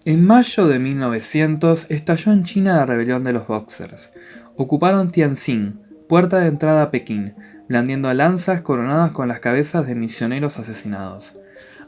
En mayo de 1900 estalló en China la rebelión de los Boxers. Ocuparon Tianjin, puerta de entrada a Pekín, blandiendo lanzas coronadas con las cabezas de misioneros asesinados.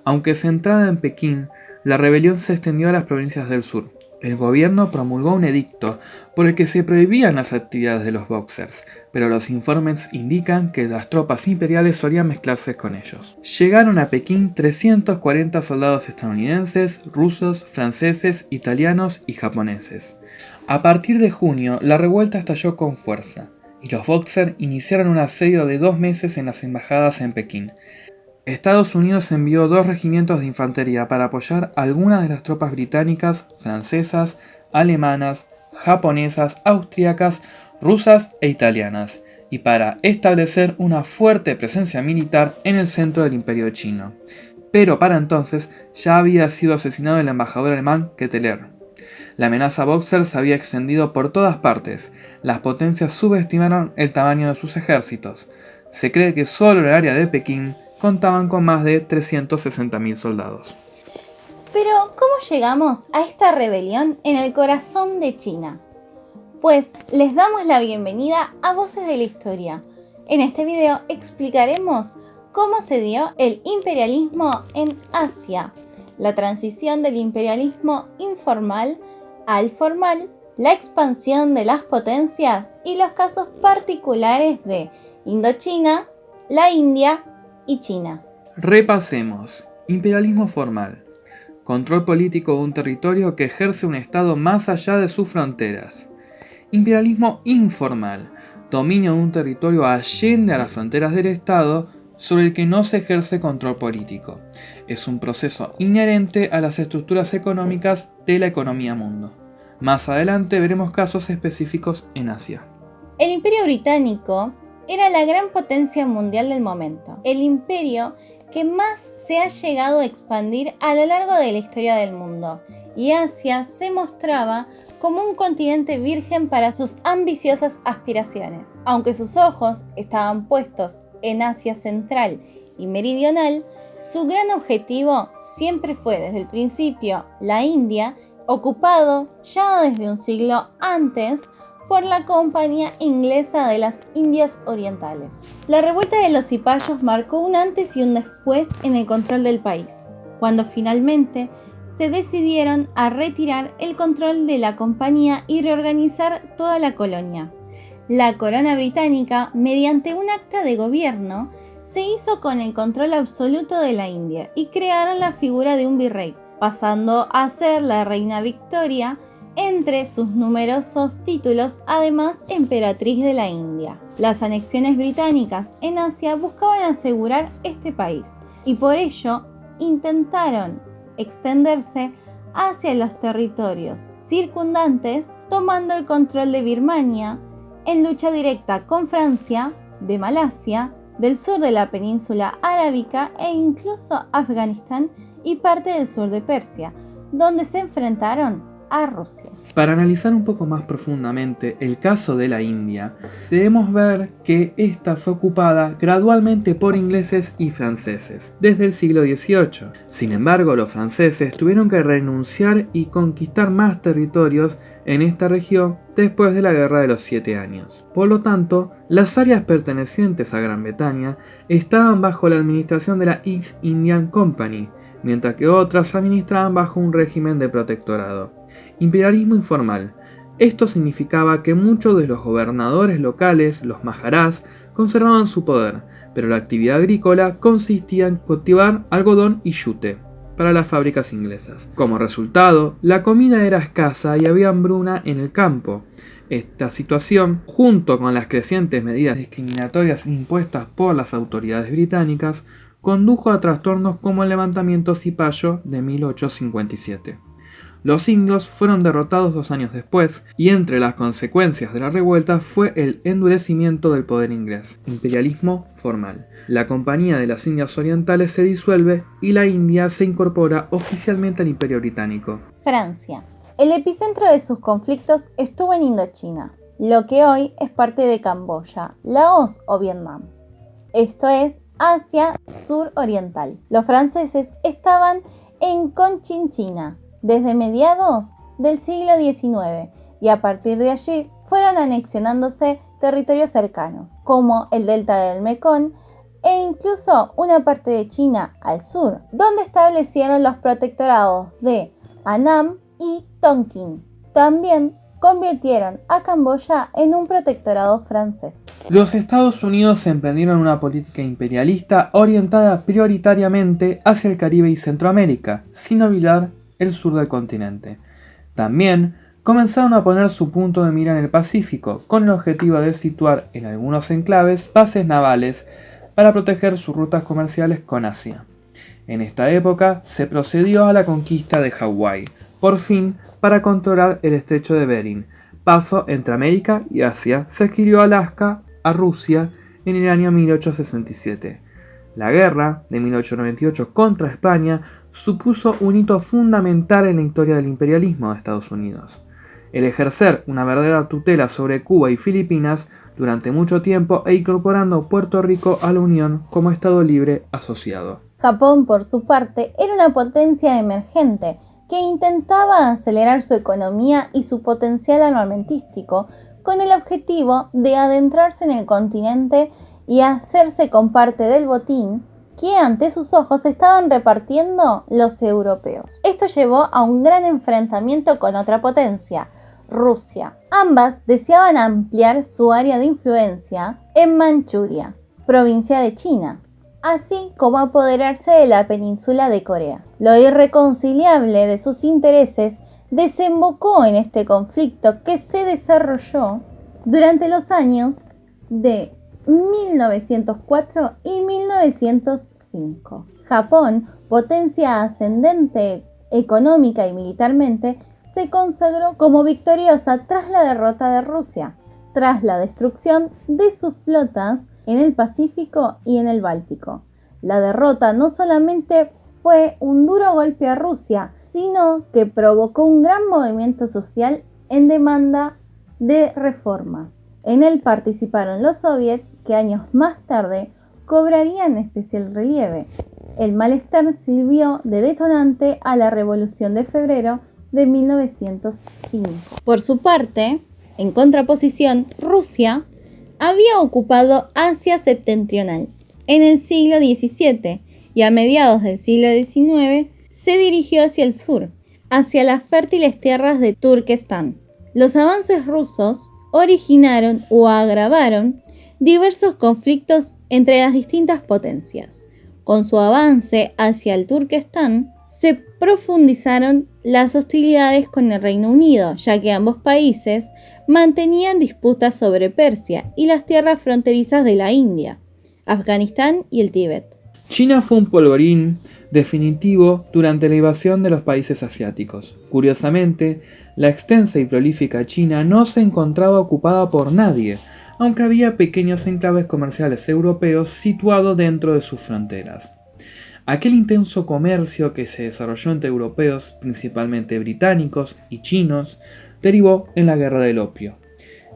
Aunque centrada en Pekín, la rebelión se extendió a las provincias del sur. El gobierno promulgó un edicto por el que se prohibían las actividades de los Boxers, pero los informes indican que las tropas imperiales solían mezclarse con ellos. Llegaron a Pekín 340 soldados estadounidenses, rusos, franceses, italianos y japoneses. A partir de junio, la revuelta estalló con fuerza, y los Boxers iniciaron un asedio de 2 meses en las embajadas en Pekín. Estados Unidos envió 2 regimientos de infantería para apoyar a algunas de las tropas británicas, francesas, alemanas, japonesas, austríacas, rusas e italianas, y para establecer una fuerte presencia militar en el centro del Imperio chino. Pero para entonces ya había sido asesinado el embajador alemán Ketteler. La amenaza Boxer se había extendido por todas partes. Las potencias subestimaron el tamaño de sus ejércitos. Se cree que solo en el área de Pekín contaban con más de 360.000 soldados. Pero, ¿cómo llegamos a esta rebelión en el corazón de China? Pues les damos la bienvenida a Voces de la Historia. En este video explicaremos cómo se dio el imperialismo en Asia, la transición del imperialismo informal al formal, la expansión de las potencias y los casos particulares de Indochina, la India y China. Repasemos. Imperialismo formal. Control político de un territorio que ejerce un Estado más allá de sus fronteras. Imperialismo informal. Dominio de un territorio allende a las fronteras del Estado sobre el que no se ejerce control político. Es un proceso inherente a las estructuras económicas de la economía mundo. Más adelante veremos casos específicos en Asia. El Imperio Británico era la gran potencia mundial del momento, el imperio que más se ha llegado a expandir a lo largo de la historia del mundo, y Asia se mostraba como un continente virgen para sus ambiciosas aspiraciones. Aunque sus ojos estaban puestos en Asia Central y Meridional, su gran objetivo siempre fue desde el principio la India, ocupado ya desde un siglo antes por la Compañía Inglesa de las Indias Orientales. La revuelta de los cipayos marcó un antes y un después en el control del país, cuando finalmente se decidieron a retirar el control de la compañía y reorganizar toda la colonia. La corona británica, mediante un acta de gobierno, se hizo con el control absoluto de la India y crearon la figura de un virrey, pasando a ser la reina Victoria entre sus numerosos títulos, además emperatriz de la India. Las anexiones británicas en Asia buscaban asegurar este país y por ello intentaron extenderse hacia los territorios circundantes, tomando el control de Birmania en lucha directa con Francia, de Malasia, del sur de la península arábica e incluso Afganistán y parte del sur de Persia, donde se enfrentaron a Rusia. Para analizar un poco más profundamente el caso de la India, debemos ver que esta fue ocupada gradualmente por ingleses y franceses desde el siglo XVIII. Sin embargo, los franceses tuvieron que renunciar y conquistar más territorios en esta región después de la Guerra de los 7 años. Por lo tanto, las áreas pertenecientes a Gran Bretaña estaban bajo la administración de la East India Company, mientras que otras se administraban bajo un régimen de protectorado. Imperialismo informal. Esto significaba que muchos de los gobernadores locales, los maharás, conservaban su poder, pero la actividad agrícola consistía en cultivar algodón y yute para las fábricas inglesas. Como resultado, la comida era escasa y había hambruna en el campo. Esta situación, junto con las crecientes medidas discriminatorias impuestas por las autoridades británicas, condujo a trastornos como el levantamiento cipayo de 1857. Los inglos fueron derrotados 2 años después, y entre las consecuencias de la revuelta fue el endurecimiento del poder inglés. Imperialismo formal. La Compañía de las Indias Orientales se disuelve y la India se incorpora oficialmente al Imperio Británico. Francia. El epicentro de sus conflictos estuvo en Indochina, lo que hoy es parte de Camboya, Laos o Vietnam. Esto es Asia suroriental. Los franceses estaban en Cochinchina, desde mediados del siglo XIX y a partir de allí fueron anexionándose territorios cercanos, como el delta del Mekong e incluso una parte de China al sur, donde establecieron los protectorados de Annam y Tonkin. También convirtieron a Camboya en un protectorado francés. Los Estados Unidos emprendieron una política imperialista orientada prioritariamente hacia el Caribe y Centroamérica, sin olvidar el sur del continente. También comenzaron a poner su punto de mira en el Pacífico, con el objetivo de situar en algunos enclaves bases navales para proteger sus rutas comerciales con Asia. En esta época se procedió a la conquista de Hawái, por fin para controlar el estrecho de Bering, paso entre América y Asia. Se adquirió Alaska a Rusia en el año 1867. La guerra de 1898 contra España supuso un hito fundamental en la historia del imperialismo de Estados Unidos. El ejercer una verdadera tutela sobre Cuba y Filipinas durante mucho tiempo e incorporando Puerto Rico a la Unión como Estado libre asociado. Japón, por su parte, era una potencia emergente que intentaba acelerar su economía y su potencial armamentístico con el objetivo de adentrarse en el continente y hacerse con parte del botín que ante sus ojos estaban repartiendo los europeos. Esto llevó a un gran enfrentamiento con otra potencia, Rusia. Ambas deseaban ampliar su área de influencia en Manchuria, provincia de China, así como apoderarse de la península de Corea. Lo irreconciliable de sus intereses desembocó en este conflicto que se desarrolló durante los años de 1904 y 1905. Japón, potencia ascendente económica y militarmente, se consagró como victoriosa tras la derrota de Rusia, tras la destrucción de sus flotas en el Pacífico y en el Báltico. La derrota no solamente fue un duro golpe a Rusia, sino que provocó un gran movimiento social en demanda de reformas. En él participaron los soviets, que años más tarde cobrarían especial relieve. El malestar sirvió de detonante a la Revolución de Febrero de 1905. Por su parte, en contraposición, Rusia había ocupado Asia septentrional en el siglo XVII y a mediados del siglo XIX se dirigió hacia el sur, hacia las fértiles tierras de Turquestán. Los avances rusos originaron o agravaron diversos conflictos entre las distintas potencias. Con su avance hacia el Turquestán, se profundizaron las hostilidades con el Reino Unido, ya que ambos países mantenían disputas sobre Persia y las tierras fronterizas de la India, Afganistán y el Tíbet. China fue un polvorín definitivo durante la invasión de los países asiáticos. Curiosamente, la extensa y prolífica China no se encontraba ocupada por nadie, aunque había pequeños enclaves comerciales europeos situados dentro de sus fronteras. Aquel intenso comercio que se desarrolló entre europeos, principalmente británicos y chinos, derivó en la Guerra del Opio.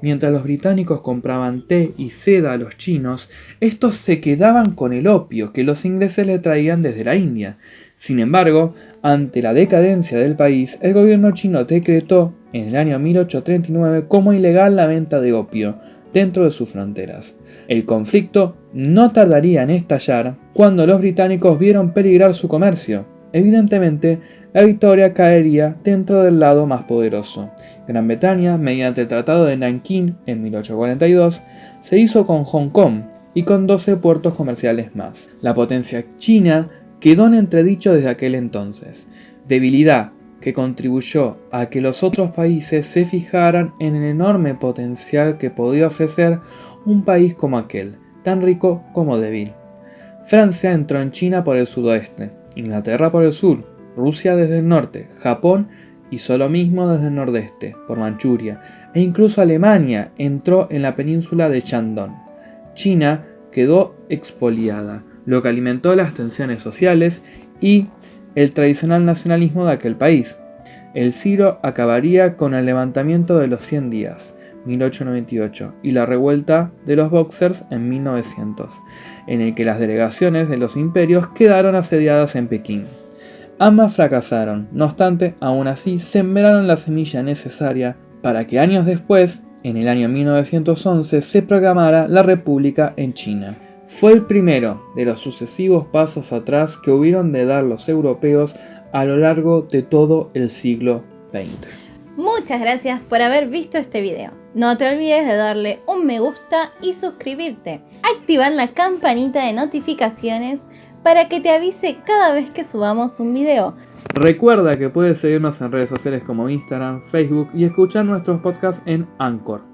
Mientras los británicos compraban té y seda a los chinos, estos se quedaban con el opio que los ingleses le traían desde la India. Sin embargo, ante la decadencia del país, el gobierno chino decretó en el año 1839 como ilegal la venta de opio dentro de sus fronteras. El conflicto no tardaría en estallar cuando los británicos vieron peligrar su comercio. Evidentemente, la victoria caería dentro del lado más poderoso. Gran Bretaña, mediante el Tratado de Nankín en 1842, se hizo con Hong Kong y con 12 puertos comerciales más. La potencia china quedó en entredicho desde aquel entonces, debilidad que contribuyó a que los otros países se fijaran en el enorme potencial que podía ofrecer un país como aquel, tan rico como débil. Francia entró en China por el sudoeste, Inglaterra por el sur, Rusia desde el norte, Japón hizo lo mismo desde el nordeste, por Manchuria, e incluso Alemania entró en la península de Shandong. China quedó expoliada, lo que alimentó las tensiones sociales y el tradicional nacionalismo de aquel país. El siglo acabaría con el levantamiento de los 100 días, 1898, y la revuelta de los Boxers en 1900, en el que las delegaciones de los imperios quedaron asediadas en Pekín. Ambas fracasaron, no obstante, aún así sembraron la semilla necesaria para que años después, en el año 1911, se proclamara la República en China. Fue el primero de los sucesivos pasos atrás que hubieron de dar los europeos a lo largo de todo el siglo XX. Muchas gracias por haber visto este video. No te olvides de darle un me gusta y suscribirte. Activar la campanita de notificaciones para que te avise cada vez que subamos un video. Recuerda que puedes seguirnos en redes sociales como Instagram, Facebook y escuchar nuestros podcasts en Anchor.